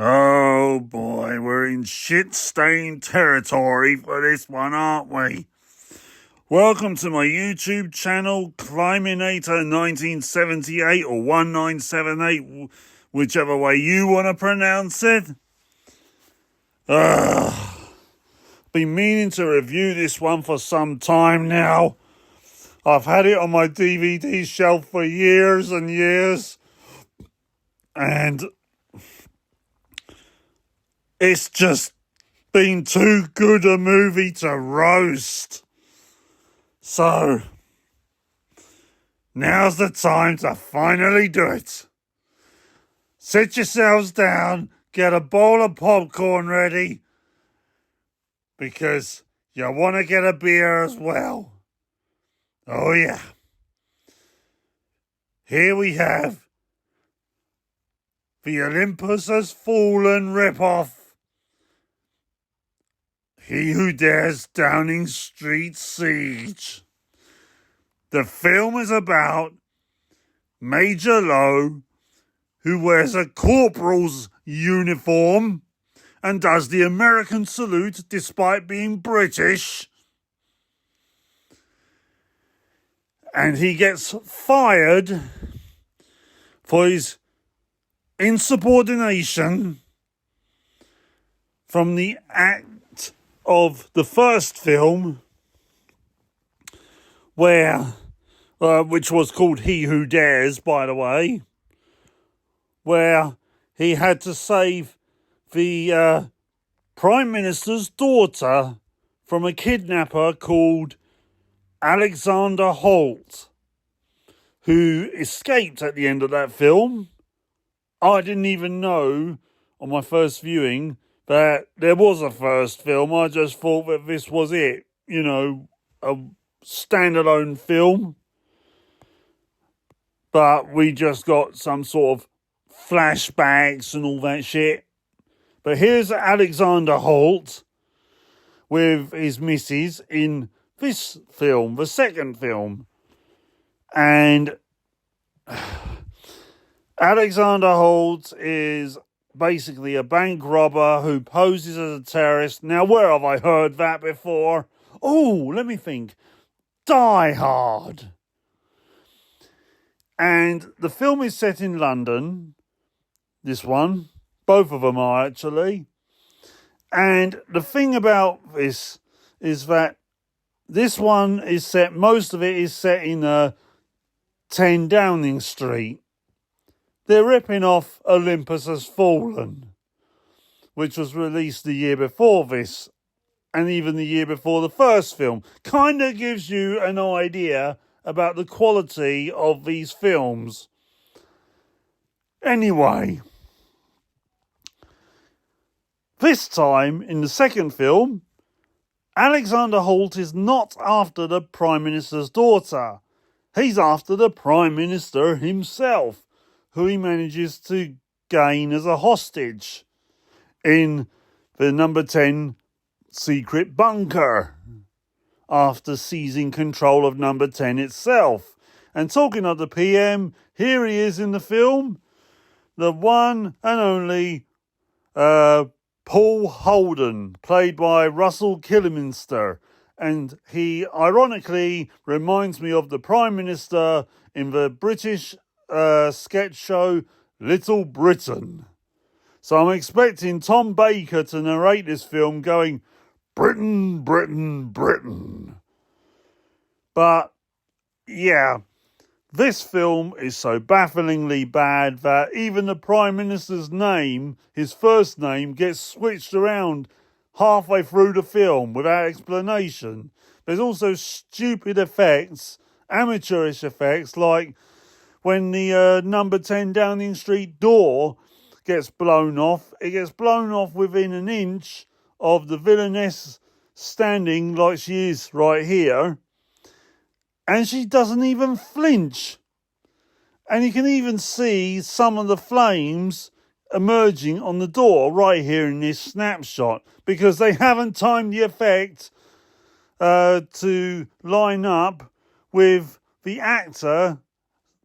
Oh boy, we're in shit-stained territory for this one, aren't we? Welcome to my YouTube channel, Climinator1978 or 1978, whichever way you want to pronounce it. Been meaning to review this one for some time now. I've had it on my DVD shelf for years and years, and it's just been too good a movie to roast. So, now's the time to finally do it. Sit yourselves down, get a bowl of popcorn ready, because you want to get a beer as well. Oh yeah. Here we have the Olympus Has Fallen ripoff. He Who Dares Downing Street Siege. The film is about Major Lowe, who wears a corporal's uniform and does the American salute despite being British. And he gets fired for his insubordination from the act of the first film, where, which was called He Who Dares, by the way, where he had to save the Prime Minister's daughter from a kidnapper called Alexander Holt, who escaped at the end of that film. I didn't even know on my first viewing that there was a first film. I just thought that this was it, a standalone film. But we just got some sort of flashbacks and all that shit. But here's Alexander Holt with his missus in this film, the second film. And Alexander Holt is basically a bank robber who poses as a terrorist. Now, where have I heard that before? Oh, let me think. Die Hard. And the film is set in London, this one. Both of them are, actually. And the thing about this is that this one is set, most of it is set in 10 Downing Street. They're ripping off Olympus Has Fallen, which was released the year before this, and even the year before the first film. Kind of gives you an idea about the quality of these films. Anyway, this time, in the second film, Alexander Holt is not after the Prime Minister's daughter. He's after the Prime Minister himself, who he manages to gain as a hostage in the number 10 secret bunker after seizing control of number 10 itself. And talking of the PM, here he is in the film, the one and only Paul Holden, played by Russell Kilminster. And he ironically reminds me of the Prime Minister in the British sketch show Little Britain. So I'm expecting Tom Baker to narrate this film going, Britain, Britain, Britain. But yeah, this film is so bafflingly bad that even the Prime Minister's name, his first name, gets switched around halfway through the film without explanation. There's also stupid effects, amateurish effects, like when the number 10 Downing Street door gets blown off. It gets blown off within an inch of the villainess standing like she is right here. And she doesn't even flinch. And you can even see some of the flames emerging on the door right here in this snapshot, because they haven't timed the effect to line up with the actor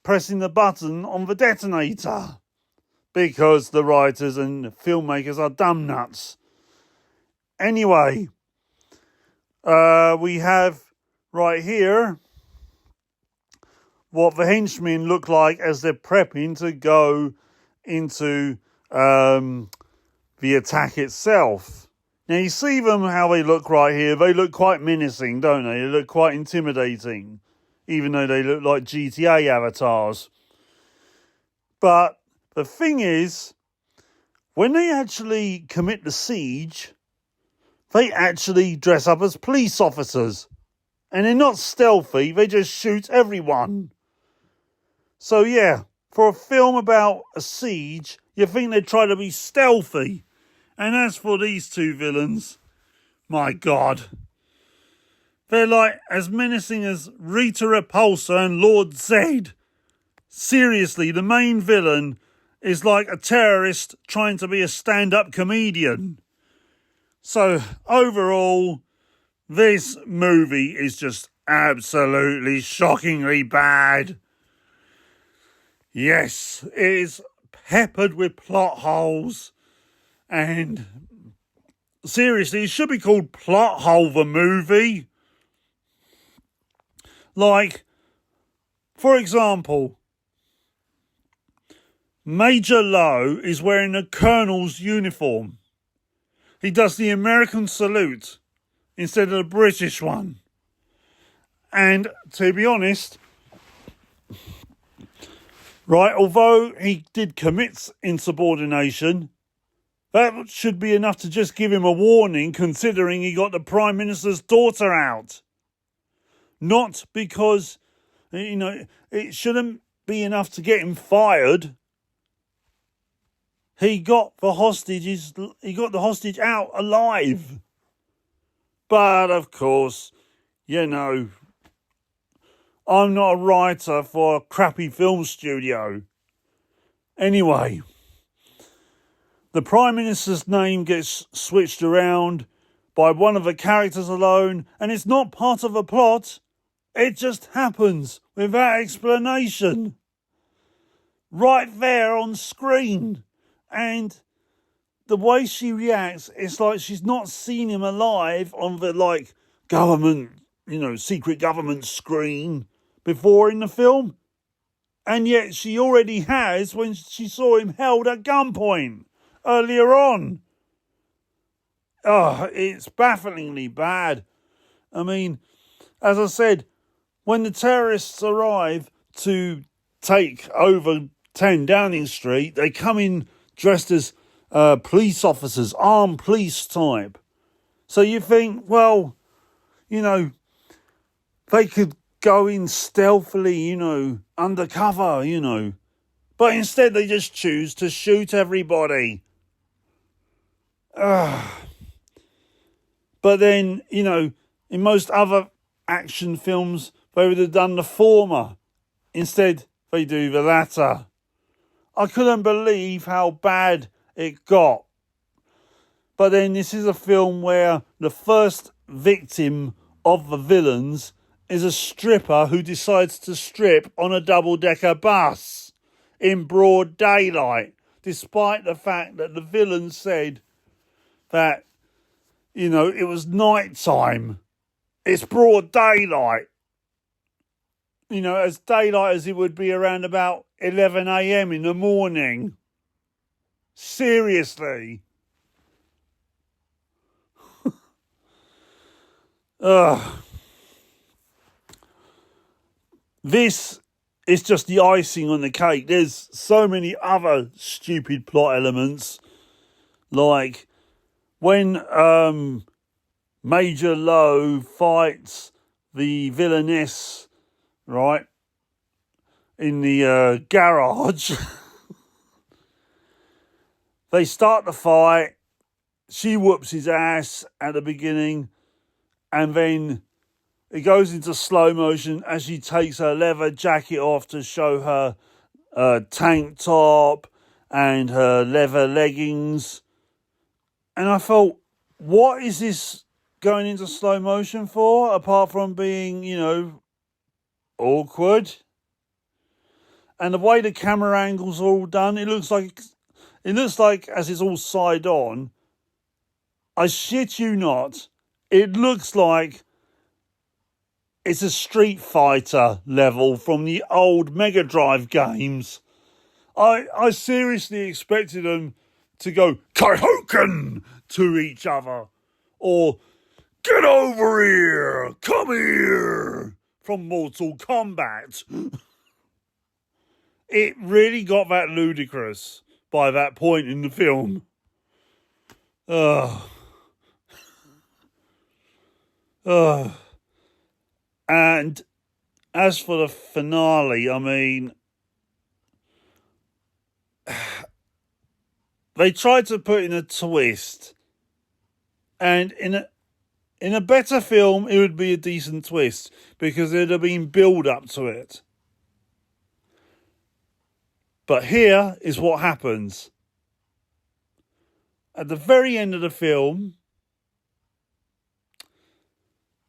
pressing the button on the detonator. because the writers and filmmakers are dumb nuts. Anyway, we have right here what the henchmen look like as they're prepping to go into the attack itself. Now you see them how they look right here. They look quite menacing, don't they? They look quite intimidating, even though they look like GTA avatars. But the thing is, when they actually commit the siege, they actually dress up as police officers. And they're not stealthy, they just shoot everyone. So yeah, for a film about a siege, you think they'd try to be stealthy. And as for these two villains, my God, they're like as menacing as Rita Repulsa and Lord Zed. Seriously, the main villain is like a terrorist trying to be a stand-up comedian. So overall, this movie is just absolutely shockingly bad. Yes, it is peppered with plot holes. And seriously, it should be called Plot Hole the Movie. Like, for example, Major Lowe is wearing a colonel's uniform. He does the American salute instead of the British one. And to be honest, right, although he did commit insubordination, that should be enough to just give him a warning, considering he got the Prime Minister's daughter out. Not because, it shouldn't be enough to get him fired. He got the hostage out alive. But of course, I'm not a writer for a crappy film studio. Anyway, the Prime Minister's name gets switched around by one of the characters alone, and it's not part of a plot. It just happens without explanation. Right there on screen. And the way she reacts, it's like she's not seen him alive on the government, secret government screen before in the film. And yet she already has when she saw him held at gunpoint earlier on. It's bafflingly bad. I mean, as I said, when the terrorists arrive to take over 10 Downing Street, they come in dressed as police officers, armed police type. So you think, well, they could go in stealthily, undercover, But instead they just choose to shoot everybody. But then, in most other action films, they would have done the former. Instead, they do the latter. I couldn't believe how bad it got. But then this is a film where the first victim of the villains is a stripper who decides to strip on a double-decker bus in broad daylight, despite the fact that the villain said that, it was night time. It's broad daylight. As daylight as it would be around about 11 a.m. in the morning. Seriously. This is just the icing on the cake. There's so many other stupid plot elements. Like when Major Lowe fights the villainess, right, in the garage. They start the fight. She whoops his ass at the beginning. And then it goes into slow motion as she takes her leather jacket off to show her tank top and her leather leggings. And I thought, what is this going into slow motion for? Apart from being, awkward. And the way the camera angles are all done, it looks like It looks like, as it's all side on, I shit you not, it looks like it's a Street Fighter level from the old Mega Drive games. I seriously expected them to go Kaihoken to each other, or get over here, come here, from Mortal Kombat. It really got that ludicrous by that point in the film. And as for the finale, I mean, they tried to put in a twist, and in a better film, it would be a decent twist because there'd have been build up to it. But here is what happens. At the very end of the film,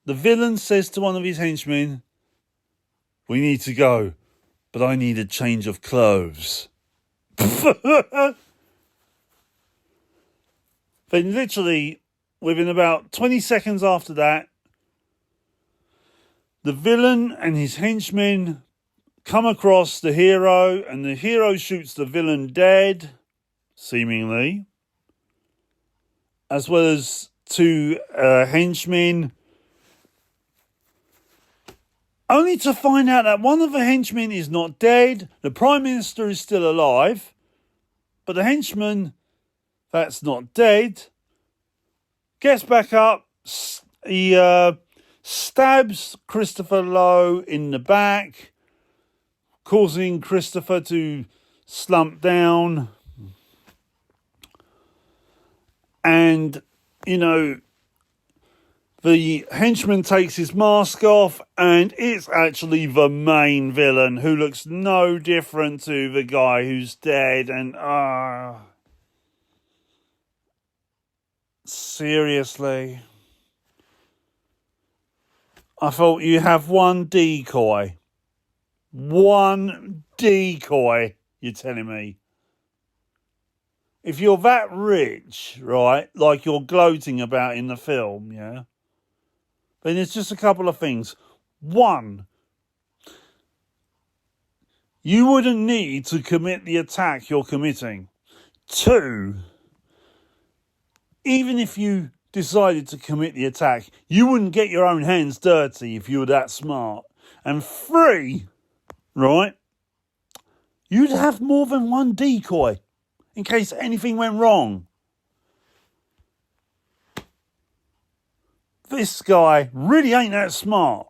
the villain says to one of his henchmen, "We need to go, but I need a change of clothes." Then literally, within about 20 seconds after that, the villain and his henchmen come across the hero, and the hero shoots the villain dead, seemingly, as well as two henchmen, only to find out that one of the henchmen is not dead. The Prime Minister is still alive, but the henchman that's not dead gets back up. He stabs Christopher Lowe in the back, causing Christopher to slump down. And, you know, the henchman takes his mask off, and it's actually the main villain who looks no different to the guy who's dead. And, seriously. I thought you have one decoy. One decoy, you're telling me. If you're that rich, right, like you're gloating about in the film, yeah, then it's just a couple of things. One, you wouldn't need to commit the attack you're committing. Two, even if you decided to commit the attack, you wouldn't get your own hands dirty if you were that smart. And three, right, you'd have more than one decoy in case anything went wrong. This guy really ain't that smart.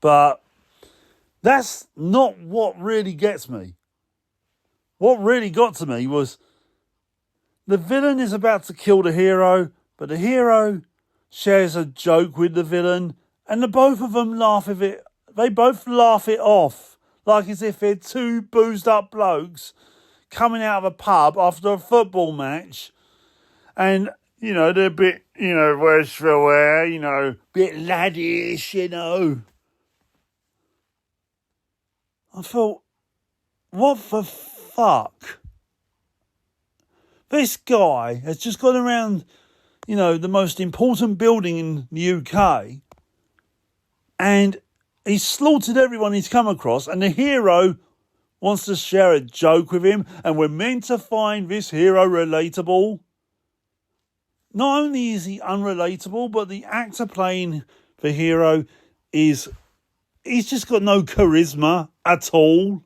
But that's not what really gets me. What really got to me was the villain is about to kill the hero, but the hero shares a joke with the villain, and the both of them laugh at it. They both laugh it off, like as if they're two boozed up blokes coming out of a pub after a football match. And, you know, they're a bit, you know, worse for wear, you know, bit laddish, you know. I thought, what the fuck? This guy has just gone around, you know, the most important building in the UK, and he's slaughtered everyone he's come across, and the hero wants to share a joke with him, and we're meant to find this hero relatable. Not only is he unrelatable, but the actor playing the hero he's just got no charisma at all.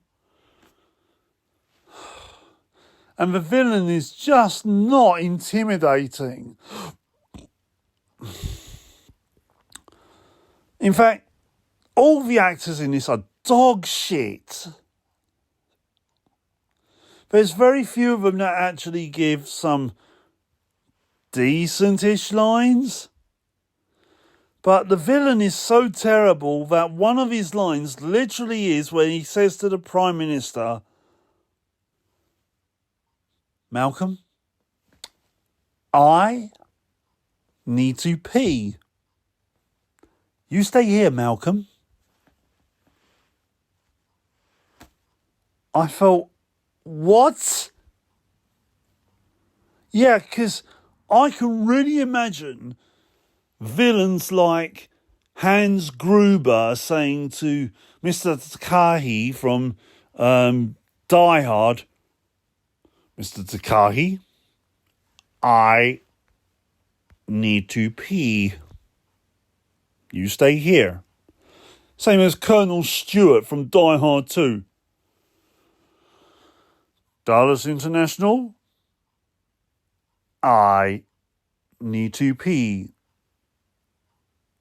And the villain is just not intimidating. In fact, all the actors in this are dog shit. There's very few of them that actually give some decentish lines. But the villain is so terrible that one of his lines literally is when he says to the Prime Minister, "Malcolm, I need to pee. You stay here, Malcolm. I thought, what? Yeah, because I can really imagine villains like Hans Gruber saying to Mr. Takahi from Die Hard, Mr. Takahi, I need to pee. You stay here. Same as Colonel Stewart from Die Hard 2. Dallas International, I need to pee.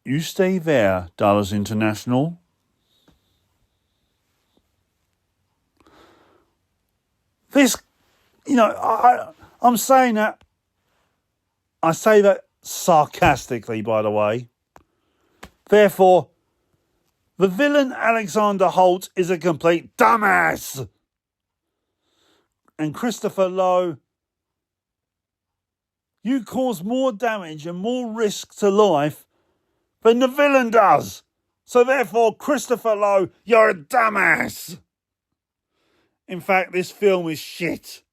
You stay there, Dallas International. This, I'm saying that, I say that sarcastically, by the way. Therefore, the villain Alexander Holt is a complete dumbass. And Christopher Lowe, you cause more damage and more risk to life than the villain does. So therefore, Christopher Lowe, you're a dumbass. In fact, this film is shit.